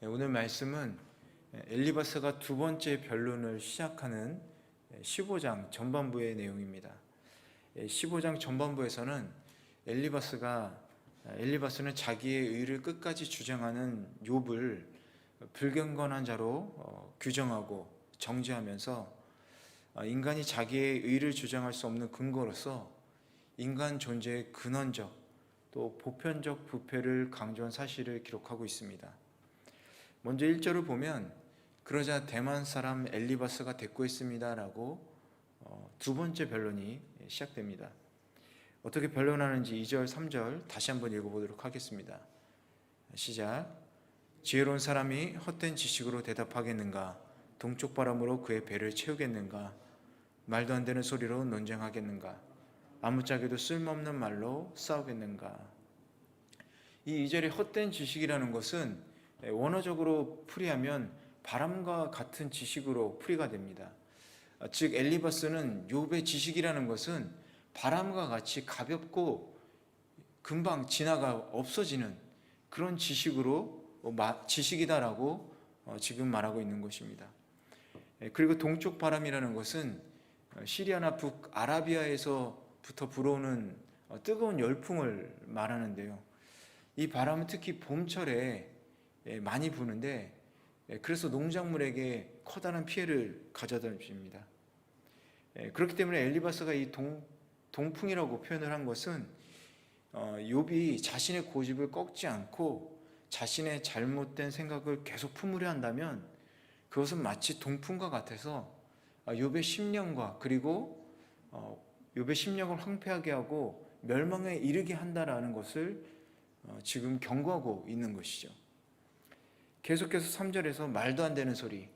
오늘 말씀은 엘리바스가 두 번째 변론을 시작하는 15장 전반부의 내용입니다. 15장 전반부에서는 엘리바스는 자기의 의를 끝까지 주장하는 욥을 불경건한 자로 규정하고 정죄하면서 인간이 자기의 의를 주장할 수 없는 근거로서 인간 존재의 근원적 또 보편적 부패를 강조한 사실을 기록하고 있습니다. 먼저 1절을 보면 그러자 대만 사람 엘리바스가 대꾸했습니다 라고 두 번째 변론이 시작됩니다. 어떻게 변론하는지 2절, 3절 다시 한번 읽어보도록 하겠습니다. 시작. 지혜로운 사람이 헛된 지식으로 대답하겠는가? 동쪽 바람으로 그의 배를 채우겠는가? 말도 안 되는 소리로 논쟁하겠는가? 아무짝에도 쓸모없는 말로 싸우겠는가? 이 2절의 헛된 지식이라는 것은 원어적으로 풀이하면 바람과 같은 지식으로 풀이가 됩니다. 즉 엘리바스는 욥의 지식이라는 것은 바람과 같이 가볍고 금방 지나가 없어지는 그런 지식이다라고 지금 말하고 있는 것입니다. 그리고 동쪽 바람이라는 것은 시리아나 북아라비아에서부터 불어오는 뜨거운 열풍을 말하는데요. 이 바람은 특히 봄철에 많이 부는데 그래서 농작물에게 커다란 피해를 가져다 줍니다. 그렇기 때문에 엘리바스가 이 동풍이라고 표현을 한 것은 욥이 자신의 고집을 꺾지 않고 자신의 잘못된 생각을 계속 품으려 한다면 그것은 마치 동풍과 같아서 욥의 심령과 그리고 욥의 심령을 황폐하게 하고 멸망에 이르게 한다라는 것을 지금 경고하고 있는 것이죠. 계속해서 3절에서 말도 안 되는 소리,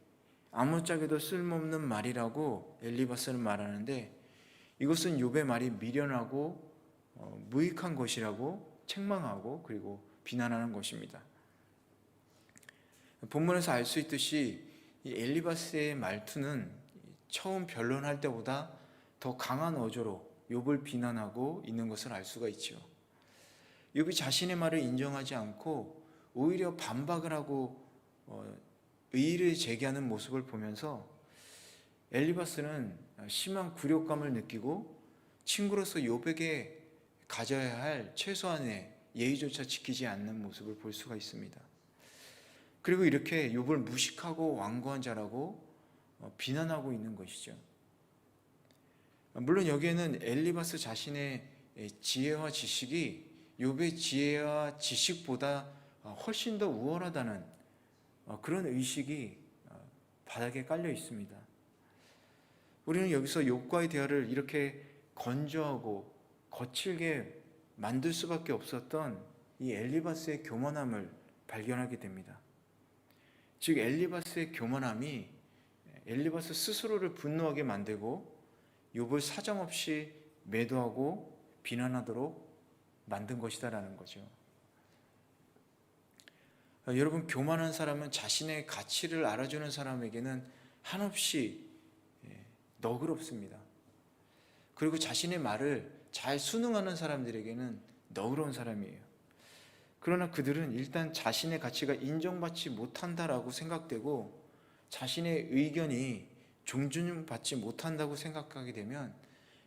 아무짝에도 쓸모없는 말이라고 엘리바스는 말하는데 이것은 욥의 말이 미련하고 무익한 것이라고 책망하고 그리고 비난하는 것입니다. 본문에서 알 수 있듯이 이 엘리바스의 말투는 처음 변론할 때보다 더 강한 어조로 욥을 비난하고 있는 것을 알 수가 있죠. 욥이 자신의 말을 인정하지 않고 오히려 반박을 하고 의의를 제기하는 모습을 보면서 엘리바스는 심한 굴욕감을 느끼고 친구로서 욥에게 가져야 할 최소한의 예의조차 지키지 않는 모습을 볼 수가 있습니다. 그리고 이렇게 욥을 무식하고 완고한 자라고 비난하고 있는 것이죠. 물론 여기에는 엘리바스 자신의 지혜와 지식이 욥의 지혜와 지식보다 훨씬 더 우월하다는 그런 의식이 바닥에 깔려 있습니다. 우리는 여기서 욥과의 대화를 이렇게 건조하고 거칠게 만들 수밖에 없었던 이 엘리바스의 교만함을 발견하게 됩니다. 즉 엘리바스의 교만함이 엘리바스 스스로를 분노하게 만들고 욥을 사정없이 매도하고 비난하도록 만든 것이다라는 거죠. 여러분, 교만한 사람은 자신의 가치를 알아주는 사람에게는 한없이 너그럽습니다. 그리고 자신의 말을 잘 순응하는 사람들에게는 너그러운 사람이에요. 그러나 그들은 일단 자신의 가치가 인정받지 못한다라고 생각되고 자신의 의견이 존중받지 못한다고 생각하게 되면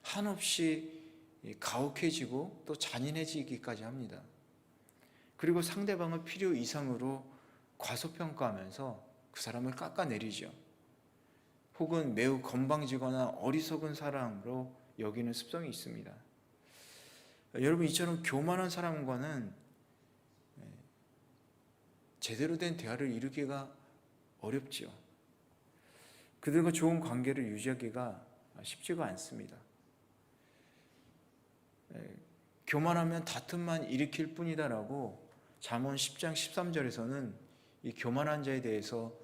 한없이 가혹해지고 또 잔인해지기까지 합니다. 그리고 상대방을 필요 이상으로 과소평가하면서 그 사람을 깎아내리죠. 혹은 매우 건방지거나 어리석은 사람으로 여기는 습성이 있습니다. 여러분, 이처럼 교만한 사람과는 제대로 된 대화를 이루기가 어렵지요. 그들과 좋은 관계를 유지하기가 쉽지가 않습니다. 교만하면 다툼만 일으킬 뿐이다라고 잠언 10장 13절에서는 이 교만한 자에 대해서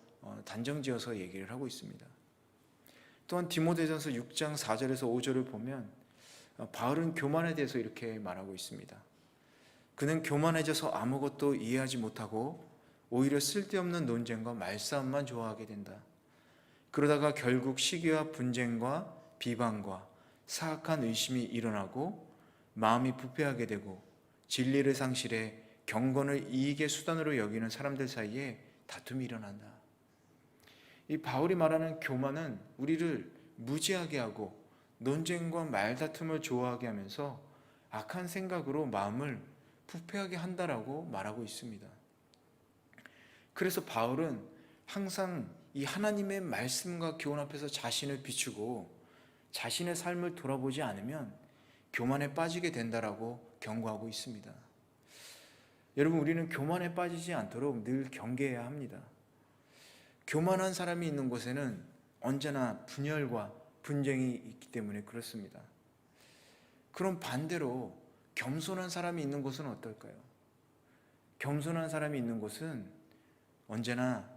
단정지어서 얘기를 하고 있습니다. 또한 디모데전서 6장 4절에서 5절을 보면 바울은 교만에 대해서 이렇게 말하고 있습니다. 그는 교만해져서 아무것도 이해하지 못하고 오히려 쓸데없는 논쟁과 말싸움만 좋아하게 된다. 그러다가 결국 시기와 분쟁과 비방과 사악한 의심이 일어나고 마음이 부패하게 되고 진리를 상실해 경건을 이익의 수단으로 여기는 사람들 사이에 다툼이 일어난다. 이 바울이 말하는 교만은 우리를 무지하게 하고 논쟁과 말다툼을 좋아하게 하면서 악한 생각으로 마음을 부패하게 한다라고 말하고 있습니다. 그래서 바울은 항상 이 하나님의 말씀과 교훈 앞에서 자신을 비추고 자신의 삶을 돌아보지 않으면 교만에 빠지게 된다라고 경고하고 있습니다. 여러분, 우리는 교만에 빠지지 않도록 늘 경계해야 합니다. 교만한 사람이 있는 곳에는 언제나 분열과 분쟁이 있기 때문에 그렇습니다. 그럼 반대로 겸손한 사람이 있는 곳은 어떨까요? 겸손한 사람이 있는 곳은 언제나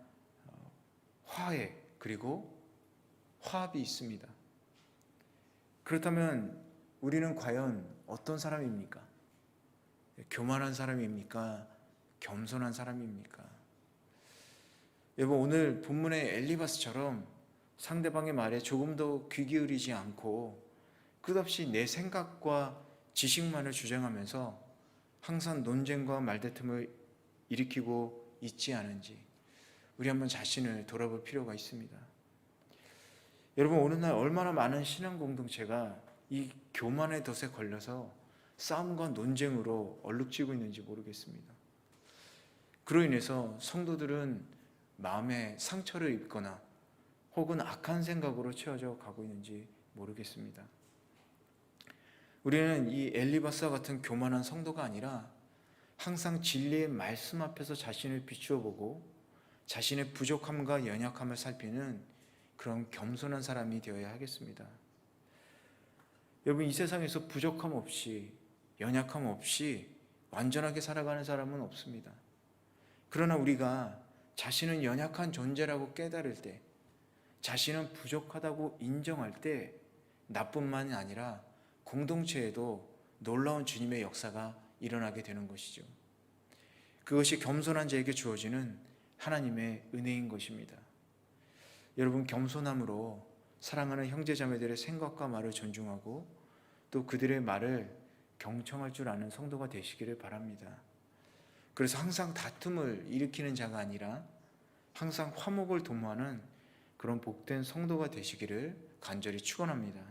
화해 그리고 화합이 있습니다. 그렇다면 우리는 과연 어떤 사람입니까? 교만한 사람입니까? 겸손한 사람입니까? 여러분, 오늘 본문의 엘리바스처럼 상대방의 말에 조금 더 귀 기울이지 않고 끝없이 내 생각과 지식만을 주장하면서 항상 논쟁과 말다툼을 일으키고 있지 않은지 우리 한번 자신을 돌아볼 필요가 있습니다. 여러분, 오늘날 얼마나 많은 신앙 공동체가 이 교만의 덫에 걸려서 싸움과 논쟁으로 얼룩지고 있는지 모르겠습니다. 그로 인해서 성도들은 마음에 상처를 입거나 혹은 악한 생각으로 채워져 가고 있는지 모르겠습니다. 우리는 이 엘리바스와 같은 교만한 성도가 아니라 항상 진리의 말씀 앞에서 자신을 비추어 보고 자신의 부족함과 연약함을 살피는 그런 겸손한 사람이 되어야 하겠습니다. 여러분, 이 세상에서 부족함 없이 연약함 없이 완전하게 살아가는 사람은 없습니다. 그러나 우리가 자신은 연약한 존재라고 깨달을 때, 자신은 부족하다고 인정할 때 나뿐만이 아니라 공동체에도 놀라운 주님의 역사가 일어나게 되는 것이죠. 그것이 겸손한 자에게 주어지는 하나님의 은혜인 것입니다. 여러분, 겸손함으로 사랑하는 형제자매들의 생각과 말을 존중하고 또 그들의 말을 경청할 줄 아는 성도가 되시기를 바랍니다. 그래서 항상 다툼을 일으키는 자가 아니라 항상 화목을 도모하는 그런 복된 성도가 되시기를 간절히 축원합니다.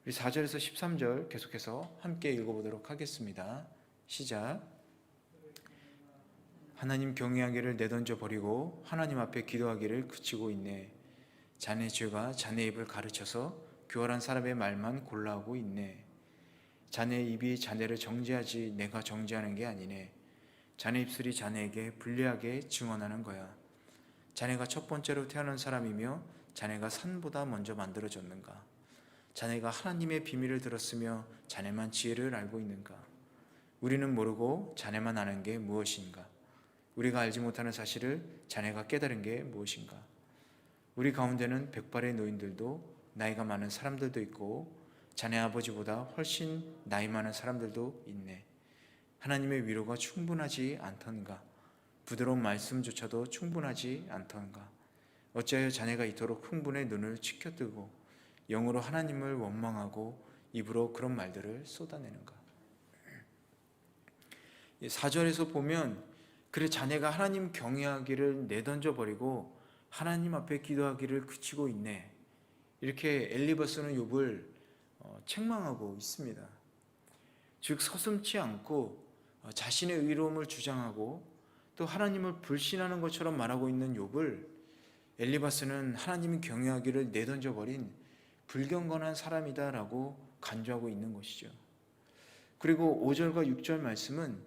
우리 4절에서 13절 계속해서 함께 읽어보도록 하겠습니다. 시작. 하나님 경외하기를 내던져 버리고 하나님 앞에 기도하기를 그치고 있네. 자네 죄가 자네 입을 가르쳐서 교활한 사람의 말만 골라하고 있네. 자네 입이 자네를 정죄하지 내가 정죄하는 게 아니네. 자네 입술이 자네에게 불리하게 증언하는 거야. 자네가 첫 번째로 태어난 사람이며 자네가 산보다 먼저 만들어졌는가? 자네가 하나님의 비밀을 들었으며 자네만 지혜를 알고 있는가? 우리는 모르고 자네만 아는 게 무엇인가? 우리가 알지 못하는 사실을 자네가 깨달은 게 무엇인가? 우리 가운데는 백발의 노인들도 나이가 많은 사람들도 있고 자네 아버지보다 훨씬 나이 많은 사람들도 있네. 하나님의 위로가 충분하지 않던가? 부드러운 말씀조차도 충분하지 않던가? 어찌하여 자네가 이토록 흥분의 눈을 치켜뜨고 영으로 하나님을 원망하고 입으로 그런 말들을 쏟아내는가? 4절에서 보면 그래 자네가 하나님 경외하기를 내던져 버리고 하나님 앞에 기도하기를 그치고 있네. 이렇게 엘리바스는 욥을 책망하고 있습니다. 즉 서슴지 않고 자신의 의로움을 주장하고 또 하나님을 불신하는 것처럼 말하고 있는 욥을 엘리바스는 하나님이 경외하기를 내던져 버린 불경건한 사람이다라고 간주하고 있는 것이죠. 그리고 5절과 6절 말씀은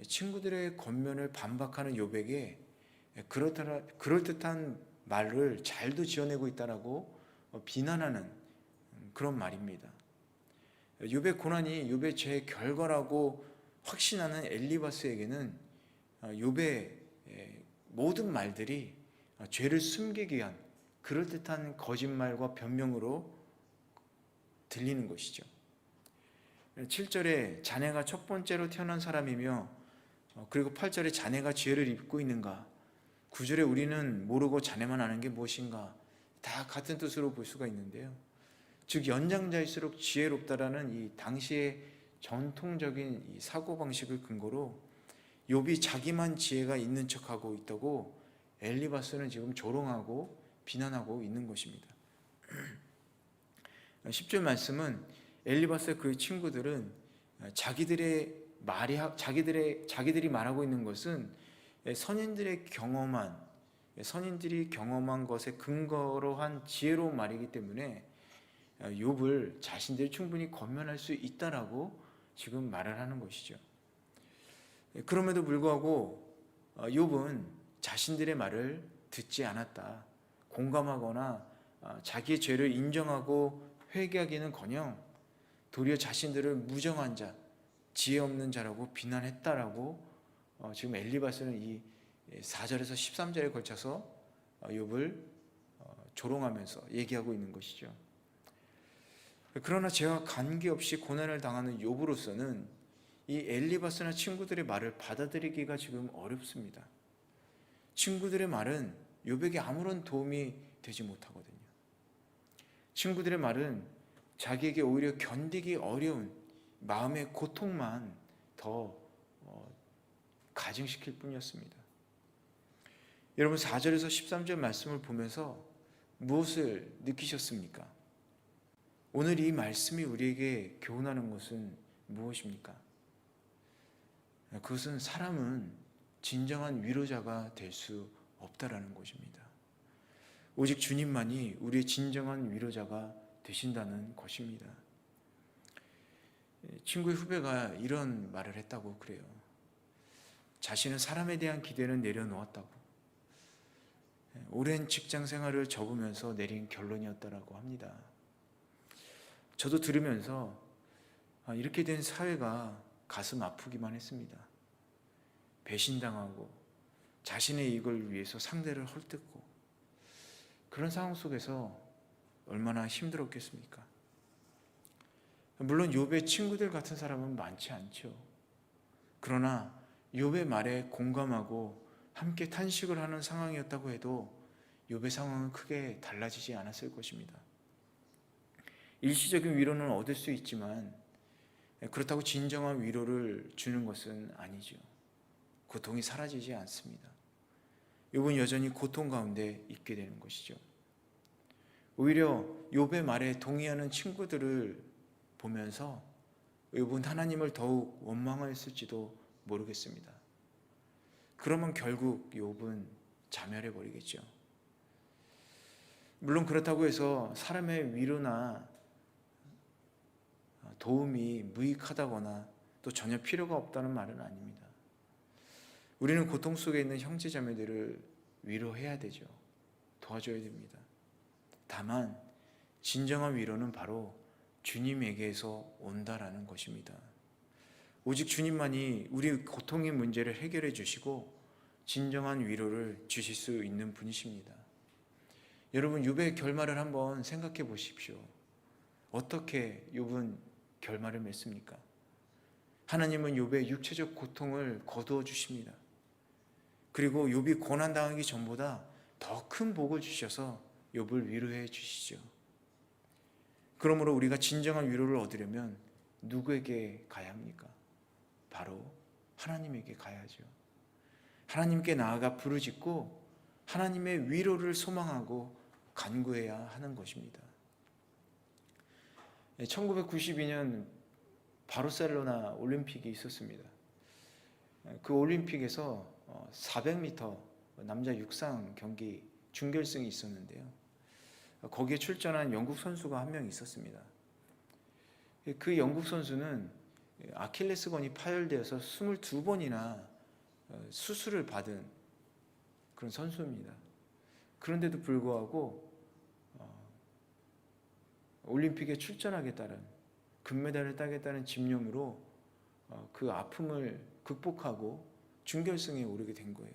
친구들의 권면을 반박하는 욥에게 그럴듯한 말을 잘도 지어내고 있다라고 비난하는 그런 말입니다. 욥의 고난이 욥의 죄의 결과라고 확신하는 엘리바스에게는 욥의 모든 말들이 죄를 숨기기 위한 그럴듯한 거짓말과 변명으로 들리는 것이죠. 7절에 자네가 첫 번째로 태어난 사람이며 그리고 8절에 자네가 죄를 입고 있는가? 9절에 우리는 모르고 자네만 아는 게 무엇인가? 다 같은 뜻으로 볼 수가 있는데요. 즉 연장자일수록 지혜롭다라는 이 당시의 전통적인 이 사고방식을 근거로 욥이 자기만 지혜가 있는 척하고 있다고 엘리바스는 지금 조롱하고 비난하고 있는 것입니다. 10절 말씀은 엘리바스의 그 친구들은 자기들이 말하고 있는 것은 선인들이 경험한 것에 근거로 한 지혜로운 말이기 때문에 욥을 자신들이 충분히 권면할 수 있다라고 지금 말을 하는 것이죠. 그럼에도 불구하고 욥은 자신들의 말을 듣지 않았다. 공감하거나 자기의 죄를 인정하고 회개하기는커녕 도리어 자신들을 무정한 자, 지혜 없는 자라고 비난했다라고 지금 엘리바스는 이 4절에서 13절에 걸쳐서 욥을 조롱하면서 얘기하고 있는 것이죠. 그러나 죄와 관계없이 고난을 당하는 욥으로서는 이 엘리바스나 친구들의 말을 받아들이기가 지금 어렵습니다. 친구들의 말은 욥에게 아무런 도움이 되지 못하거든요. 친구들의 말은 자기에게 오히려 견디기 어려운 마음의 고통만 더 가증시킬 뿐이었습니다. 여러분 4절에서 13절 말씀을 보면서 무엇을 느끼셨습니까? 오늘 이 말씀이 우리에게 교훈하는 것은 무엇입니까? 그것은 사람은 진정한 위로자가 될 수 없다라는 것입니다. 오직 주님만이 우리의 진정한 위로자가 되신다는 것입니다. 친구의 후배가 이런 말을 했다고 그래요. 자신은 사람에 대한 기대는 내려놓았다고. 오랜 직장 생활을 접으면서 내린 결론이었다라고 합니다. 저도 들으면서 이렇게 된 사회가 가슴 아프기만 했습니다. 배신당하고 자신의 이익을 위해서 상대를 헐뜯고 그런 상황 속에서 얼마나 힘들었겠습니까? 물론 욥의 친구들 같은 사람은 많지 않죠. 그러나 욥의 말에 공감하고 함께 탄식을 하는 상황이었다고 해도 욥의 상황은 크게 달라지지 않았을 것입니다. 일시적인 위로는 얻을 수 있지만 그렇다고 진정한 위로를 주는 것은 아니죠. 고통이 사라지지 않습니다. 욥은 여전히 고통 가운데 있게 되는 것이죠. 오히려 욥의 말에 동의하는 친구들을 보면서 욥은 하나님을 더욱 원망했을지도 모르겠습니다. 그러면 결국 욥은 자멸해 버리겠죠. 물론 그렇다고 해서 사람의 위로나 도움이 무익하다거나 또 전혀 필요가 없다는 말은 아닙니다. 우리는 고통 속에 있는 형제자매들을 위로해야 되죠. 도와줘야 됩니다. 다만 진정한 위로는 바로 주님에게서 온다라는 것입니다. 오직 주님만이 우리 고통의 문제를 해결해 주시고 진정한 위로를 주실 수 있는 분이십니다. 여러분 욥의 결말을 한번 생각해 보십시오. 어떻게 욥은 결말을 맺습니까? 하나님은 욥의 육체적 고통을 거두어 주십니다. 그리고 욥이 고난당하기 전보다 더 큰 복을 주셔서 욥을 위로해 주시죠. 그러므로 우리가 진정한 위로를 얻으려면 누구에게 가야 합니까? 바로 하나님에게 가야죠. 하나님께 나아가 부르짖고 하나님의 위로를 소망하고 간구해야 하는 것입니다. 1992년 바르셀로나 올림픽이 있었습니다. 그 올림픽에서 400m 남자 육상 경기 준결승이 있었는데요. 거기에 출전한 영국 선수가 한 명 있었습니다. 그 영국 선수는 아킬레스건이 파열되어서 22번이나 수술을 받은 그런 선수입니다. 그런데도 불구하고 올림픽에 출전하겠다는, 금메달을 따겠다는 집념으로 그 아픔을 극복하고 준결승에 오르게 된 거예요.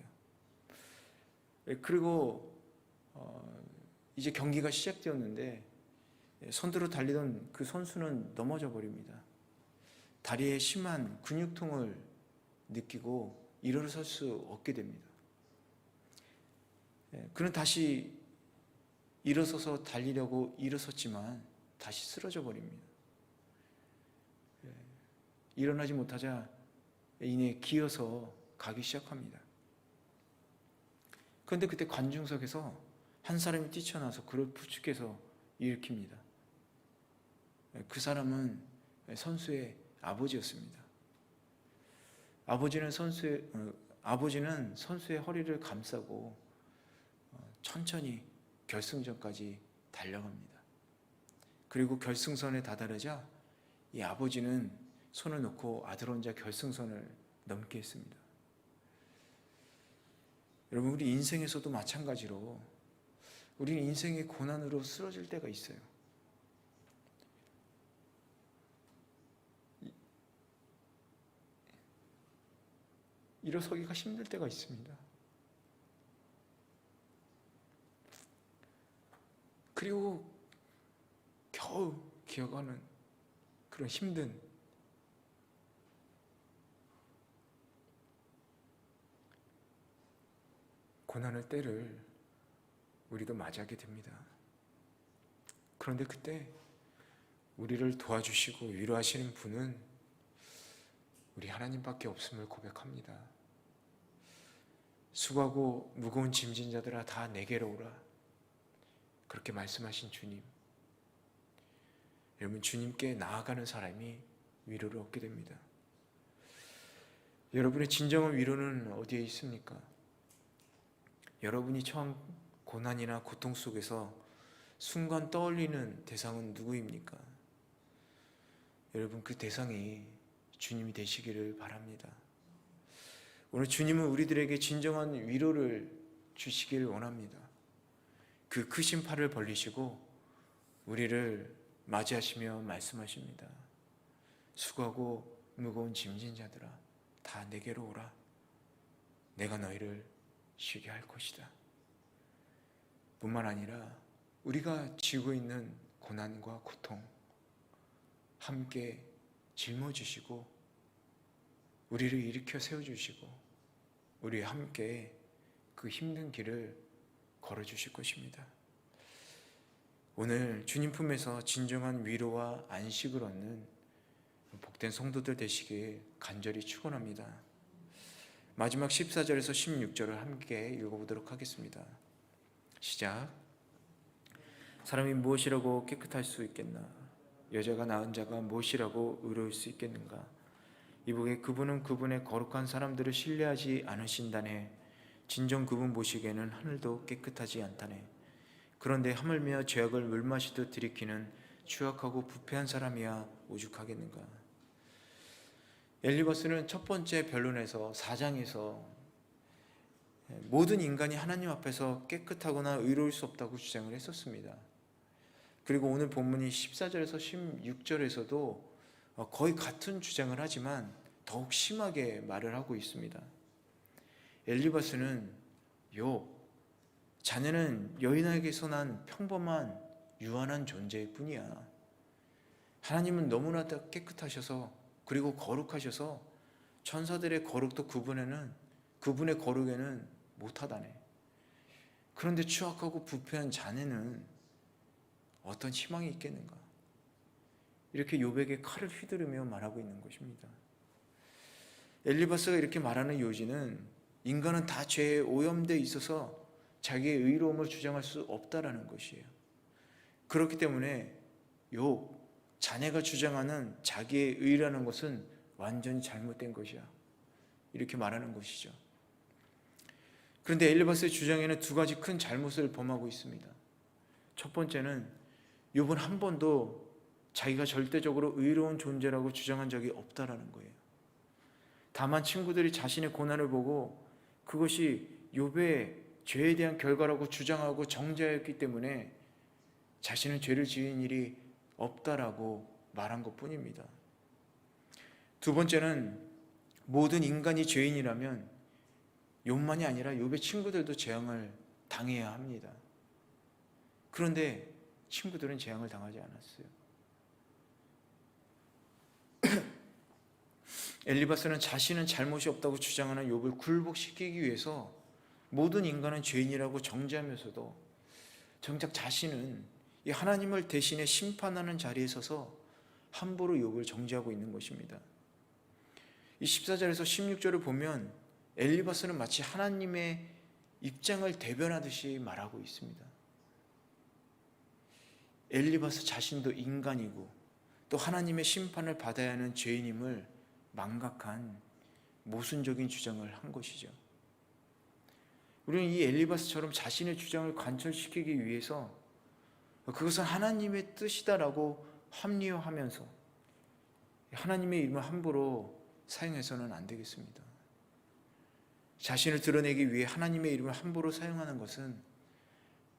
그리고 이제 경기가 시작되었는데 선두로 달리던 그 선수는 넘어져 버립니다. 다리에 심한 근육통을 느끼고 일어설 수 없게 됩니다. 그는 다시 일어서서 달리려고 일어섰지만 다시 쓰러져 버립니다. 일어나지 못하자 이내 기어서 가기 시작합니다. 그런데 그때 관중석에서 한 사람이 뛰쳐나서 그를 부축해서 일으킵니다. 그 사람은 선수의 아버지였습니다. 아버지는 선수의 허리를 감싸고 천천히 결승전까지 달려갑니다. 그리고 결승선에 다다르자 이 아버지는 손을 놓고 아들 혼자 결승선을 넘게 했습니다. 여러분, 우리 인생에서도 마찬가지로 우리는 인생의 고난으로 쓰러질 때가 있어요. 일어서기가 힘들 때가 있습니다. 그리고 겨우 기어가는 그런 힘든 고난의 때를 우리도 맞이하게 됩니다. 그런데 그때 우리를 도와주시고 위로하시는 분은 우리 하나님밖에 없음을 고백합니다. 수고하고 무거운 짐진 자들아 다 내게로 오라. 그렇게 말씀하신 주님. 여러분, 주님께 나아가는 사람이 위로를 얻게 됩니다. 여러분의 진정한 위로는 어디에 있습니까? 여러분이 처한 고난이나 고통 속에서 순간 떠올리는 대상은 누구입니까? 여러분, 그 대상이 주님이 되시기를 바랍니다. 오늘 주님은 우리들에게 진정한 위로를 주시길 원합니다. 그 크신 팔을 벌리시고 우리를 맞이하시며 말씀하십니다. 수고하고 무거운 짐진 자들아 다 내게로 오라. 내가 너희를 쉬게 할 것이다. 뿐만 아니라 우리가 지고 있는 고난과 고통 함께 짊어지시고 우리를 일으켜 세워주시고 우리 함께 그 힘든 길을 걸어주실 것입니다. 오늘 주님 품에서 진정한 위로와 안식을 얻는 복된 성도들 되시길 간절히 축원합니다. 마지막 14절에서 16절을 함께 읽어보도록 하겠습니다. 시작. 사람이 무엇이라고 깨끗할 수 있겠나? 여자가 낳은 자가 무엇이라고 의로울 수 있겠는가? 이보게 그분은 그분의 거룩한 사람들을 신뢰하지 않으신다네. 진정 그분 보시기에는 하늘도 깨끗하지 않다네. 그런데 하물며 죄악을 물마시듯 들이키는 추악하고 부패한 사람이야 오죽하겠는가? 엘리바스는 첫 번째 변론에서 4장에서 모든 인간이 하나님 앞에서 깨끗하거나 의로울 수 없다고 주장을 했었습니다. 그리고 오늘 본문이 14절에서 16절에서도 거의 같은 주장을 하지만 더욱 심하게 말을 하고 있습니다. 엘리바스는 자네는 여인에게서 난 평범한 유한한 존재일 뿐이야. 하나님은 너무나 깨끗하셔서 그리고 거룩하셔서 천사들의 거룩도 그분의 거룩에는 못하다네. 그런데 추악하고 부패한 자네는 어떤 희망이 있겠는가? 이렇게 욥에게 칼을 휘두르며 말하고 있는 것입니다. 엘리바스가 이렇게 말하는 요지는 인간은 다 죄에 오염되어 있어서 자기의 의로움을 주장할 수 없다라는 것이에요. 그렇기 때문에 자네가 주장하는 자기의 의라는 것은 완전히 잘못된 것이야. 이렇게 말하는 것이죠. 그런데 엘리바스의 주장에는 두 가지 큰 잘못을 범하고 있습니다. 첫 번째는 욥은 한 번도 자기가 절대적으로 의로운 존재라고 주장한 적이 없다라는 거예요. 다만 친구들이 자신의 고난을 보고 그것이 욥의 죄에 대한 결과라고 주장하고 정죄하였기 때문에 자신은 죄를 지은 일이 없다라고 말한 것뿐입니다. 두 번째는 모든 인간이 죄인이라면 욥만이 아니라 욥의 친구들도 재앙을 당해야 합니다. 그런데 친구들은 재앙을 당하지 않았어요. 엘리바스는 자신은 잘못이 없다고 주장하는 욥을 굴복시키기 위해서 모든 인간은 죄인이라고 정죄하면서도 정작 자신은 이 하나님을 대신해 심판하는 자리에 서서 함부로 욥을 정죄하고 있는 것입니다. 이 14절에서 16절을 보면 엘리바스는 마치 하나님의 입장을 대변하듯이 말하고 있습니다. 엘리바스 자신도 인간이고 또 하나님의 심판을 받아야 하는 죄인임을 망각한 모순적인 주장을 한 것이죠. 우리는 이 엘리바스처럼 자신의 주장을 관철시키기 위해서 그것은 하나님의 뜻이다라고 합리화하면서 하나님의 이름을 함부로 사용해서는 안 되겠습니다. 자신을 드러내기 위해 하나님의 이름을 함부로 사용하는 것은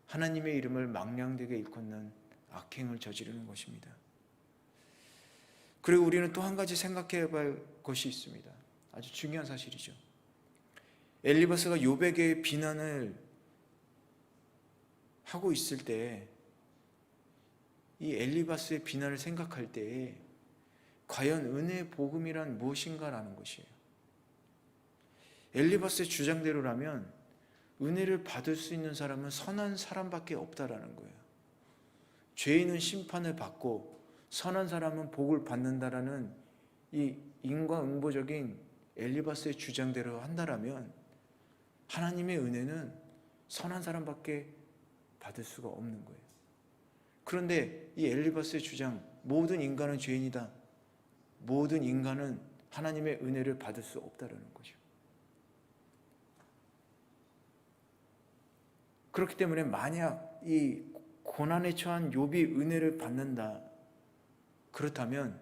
하나님의 이름을 망령되게 일컫는 악행을 저지르는 것입니다. 그리고 우리는 또 한 가지 생각해 볼 것이 있습니다. 아주 중요한 사실이죠. 엘리바스가 욥에게 비난을 하고 있을 때 이 엘리바스의 비난을 생각할 때에 과연 은혜의 복음이란 무엇인가라는 것이에요. 엘리바스의 주장대로라면 은혜를 받을 수 있는 사람은 선한 사람밖에 없다라는 거예요. 죄인은 심판을 받고 선한 사람은 복을 받는다라는 이 인과응보적인 엘리바스의 주장대로 한다라면 하나님의 은혜는 선한 사람밖에 받을 수가 없는 거예요. 그런데 이 엘리바스의 주장, 모든 인간은 죄인이다, 모든 인간은 하나님의 은혜를 받을 수 없다라는 거죠. 그렇기 때문에 만약 이 고난에 처한 욥이 은혜를 받는다, 그렇다면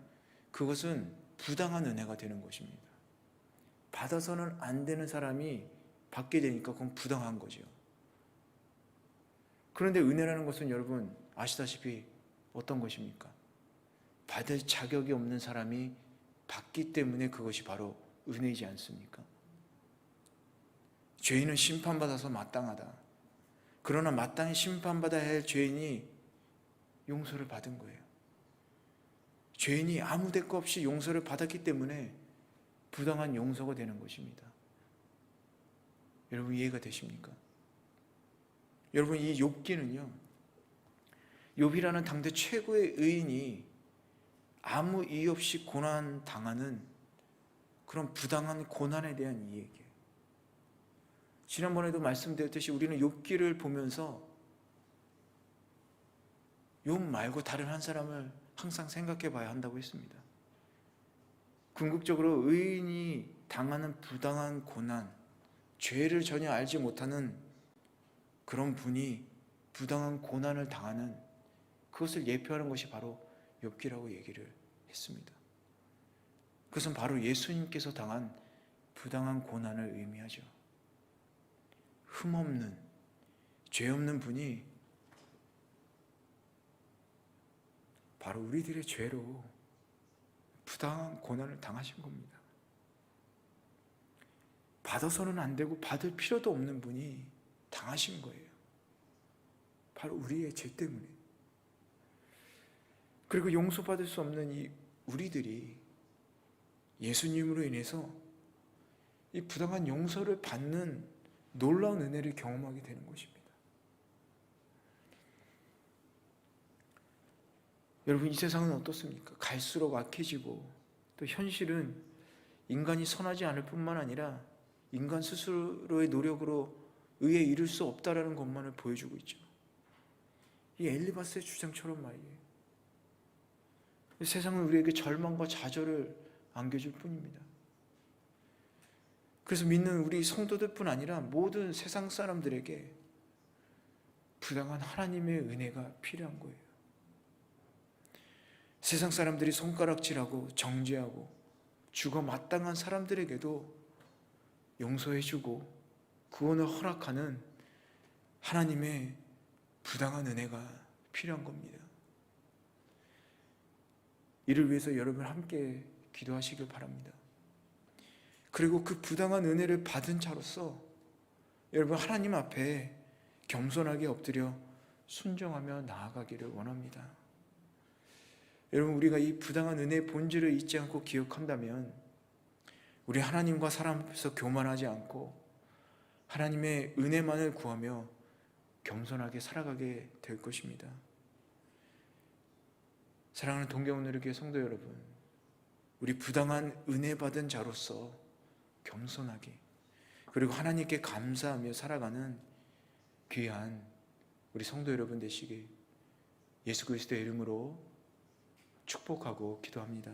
그것은 부당한 은혜가 되는 것입니다. 받아서는 안 되는 사람이 받게 되니까 그건 부당한 거죠. 그런데 은혜라는 것은 여러분 아시다시피 어떤 것입니까? 받을 자격이 없는 사람이 받기 때문에 그것이 바로 은혜이지 않습니까? 죄인은 심판받아서 마땅하다. 그러나 마땅히 심판받아야 할 죄인이 용서를 받은 거예요. 죄인이 아무 대가 없이 용서를 받았기 때문에 부당한 용서가 되는 것입니다. 여러분 이해가 되십니까? 여러분 이 욥기는요, 욥이라는 당대 최고의 의인이 아무 이유 없이 고난 당하는 그런 부당한 고난에 대한 이야기예요. 지난번에도 말씀드렸듯이 우리는 욥기를 보면서 욥 말고 다른 한 사람을 항상 생각해 봐야 한다고 했습니다. 궁극적으로 의인이 당하는 부당한 고난, 죄를 전혀 알지 못하는 그런 분이 부당한 고난을 당하는 그것을 예표하는 것이 바로 욥기라고 얘기를 했습니다. 그것은 바로 예수님께서 당한 부당한 고난을 의미하죠. 흠없는, 죄 없는 분이 바로 우리들의 죄로 부당한 고난을 당하신 겁니다. 받아서는 안 되고 받을 필요도 없는 분이 당하신 거예요. 바로 우리의 죄 때문에. 그리고 용서받을 수 없는 이 우리들이 예수님으로 인해서 이 부당한 용서를 받는 놀라운 은혜를 경험하게 되는 것입니다. 여러분 이 세상은 어떻습니까? 갈수록 악해지고 또 현실은 인간이 선하지 않을 뿐만 아니라 인간 스스로의 노력으로 의에 이를 수 없다라는 것만을 보여주고 있죠. 이 엘리바스의 주장처럼 말이에요. 세상은 우리에게 절망과 좌절을 안겨줄 뿐입니다. 그래서 믿는 우리 성도들뿐 아니라 모든 세상 사람들에게 부당한 하나님의 은혜가 필요한 거예요. 세상 사람들이 손가락질하고 정죄하고 죽어 마땅한 사람들에게도 용서해주고 구원을 허락하는 하나님의 부당한 은혜가 필요한 겁니다. 이를 위해서 여러분 함께 기도하시길 바랍니다. 그리고 그 부당한 은혜를 받은 자로서 여러분 하나님 앞에 겸손하게 엎드려 순종하며 나아가기를 원합니다. 여러분 우리가 이 부당한 은혜의 본질을 잊지 않고 기억한다면 우리 하나님과 사람 앞에서 교만하지 않고 하나님의 은혜만을 구하며 겸손하게 살아가게 될 것입니다. 사랑하는 동경원누리 교회 성도 여러분, 우리 부당한 은혜 받은 자로서 겸손하게 그리고 하나님께 감사하며 살아가는 귀한 우리 성도 여러분 되시길 예수 그리스도의 이름으로 축복하고 기도합니다.